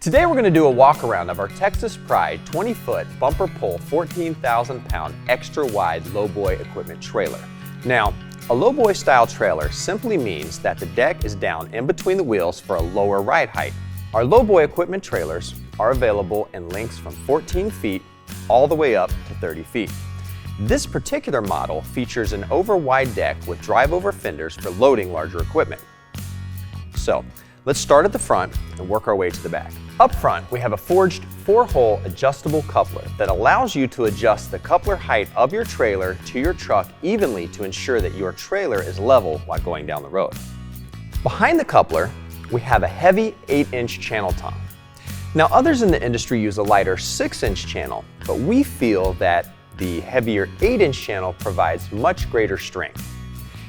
Today we're going to do a walk around of our Texas Pride 20-foot bumper pull 14,000-pound extra wide Lowboy equipment trailer. Now, a Lowboy style trailer simply means that the deck is down in between the wheels for a lower ride height. Our Lowboy equipment trailers are available in lengths from 14 feet all the way up to 30 feet. This particular model features an over-wide deck with drive-over fenders for loading larger equipment. So, let's start at the front and work our way to the back. Up front, we have a forged 4-hole adjustable coupler that allows you to adjust the coupler height of your trailer to your truck evenly to ensure that your trailer is level while going down the road. Behind the coupler, we have a heavy 8-inch channel tongue. Now, others in the industry use a lighter 6-inch channel, but we feel that the heavier 8-inch channel provides much greater strength.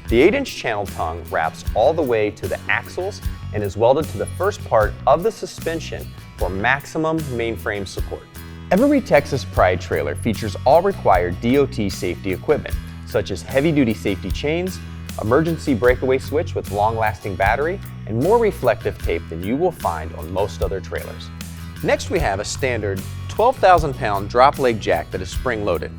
The 8-inch channel tongue wraps all the way to the axles and is welded to the first part of the suspension for maximum mainframe support. Every Texas Pride trailer features all required DOT safety equipment, such as heavy-duty safety chains, emergency breakaway switch with long-lasting battery, and more reflective tape than you will find on most other trailers. Next, we have a standard 12,000-pound drop leg jack that is spring-loaded.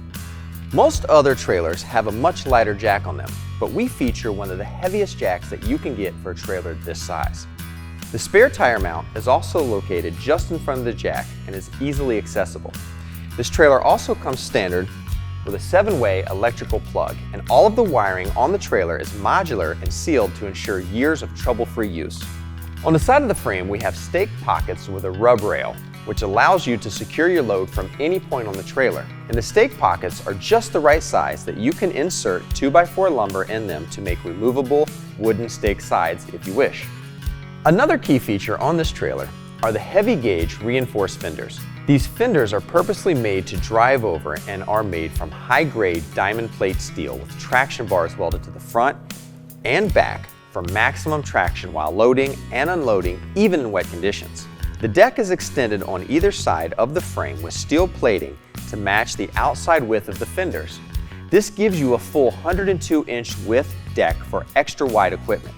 Most other trailers have a much lighter jack on them, but we feature one of the heaviest jacks that you can get for a trailer this size. The spare tire mount is also located just in front of the jack and is easily accessible. This trailer also comes standard with a 7-way electrical plug, and all of the wiring on the trailer is modular and sealed to ensure years of trouble-free use. On the side of the frame, we have stake pockets with a rub rail, which allows you to secure your load from any point on the trailer. And the stake pockets are just the right size that you can insert 2x4 lumber in them to make removable wooden stake sides if you wish. Another key feature on this trailer are the heavy gauge reinforced fenders. These fenders are purposely made to drive over and are made from high-grade diamond plate steel with traction bars welded to the front and back for maximum traction while loading and unloading, even in wet conditions. The deck is extended on either side of the frame with steel plating to match the outside width of the fenders. This gives you a full 102-inch width deck for extra wide equipment.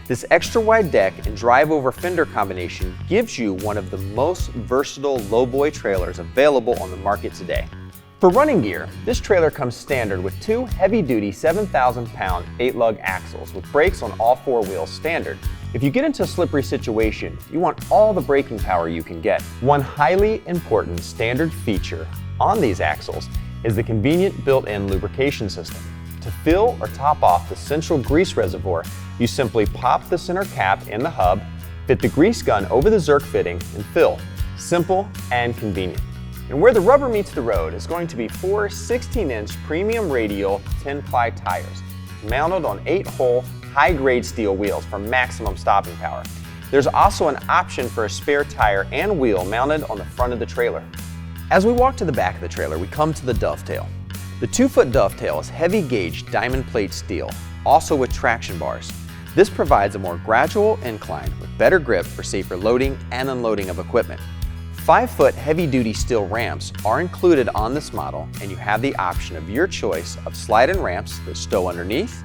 This extra wide deck and drive-over fender combination gives you one of the most versatile Lowboy trailers available on the market today. For running gear, this trailer comes standard with 2 heavy-duty 7,000-pound 8-lug axles with brakes on all 4 wheels standard. If you get into a slippery situation, you want all the braking power you can get. One highly important standard feature on these axles is the convenient built-in lubrication system. To fill or top off the central grease reservoir, you simply pop the center cap in the hub, fit the grease gun over the Zerk fitting, and fill. Simple and convenient. And where the rubber meets the road is going to be 4 16-inch premium radial 10-ply tires, mounted on 8-hole high-grade steel wheels for maximum stopping power. There's also an option for a spare tire and wheel mounted on the front of the trailer. As we walk to the back of the trailer, we come to the Dovetail. The 2-foot Dovetail is heavy-gauge diamond plate steel, also with traction bars. This provides a more gradual incline with better grip for safer loading and unloading of equipment. 5-foot heavy-duty steel ramps are included on this model, and you have the option of your choice of slide-in ramps that stow underneath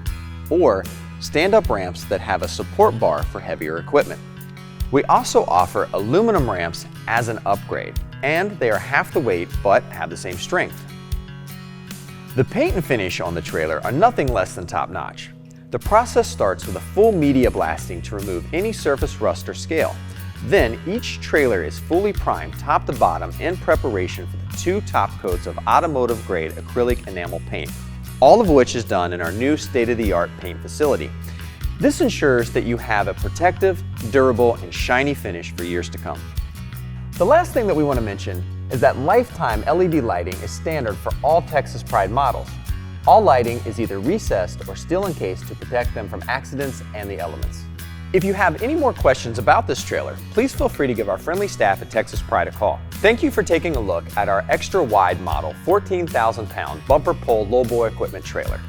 or stand-up ramps that have a support bar for heavier equipment. We also offer aluminum ramps as an upgrade, and they are half the weight but have the same strength. The paint and finish on the trailer are nothing less than top-notch. The process starts with a full media blasting to remove any surface rust or scale. Then each trailer is fully primed top to bottom in preparation for the 2 top coats of automotive-grade acrylic enamel paint, all of which is done in our new state-of-the-art paint facility. This ensures that you have a protective, durable, and shiny finish for years to come. The last thing that we want to mention is that lifetime LED lighting is standard for all Texas Pride models. All lighting is either recessed or steel encased to protect them from accidents and the elements. If you have any more questions about this trailer, please feel free to give our friendly staff at Texas Pride a call. Thank you for taking a look at our extra wide model 14,000-pound bumper pull Lowboy equipment trailer.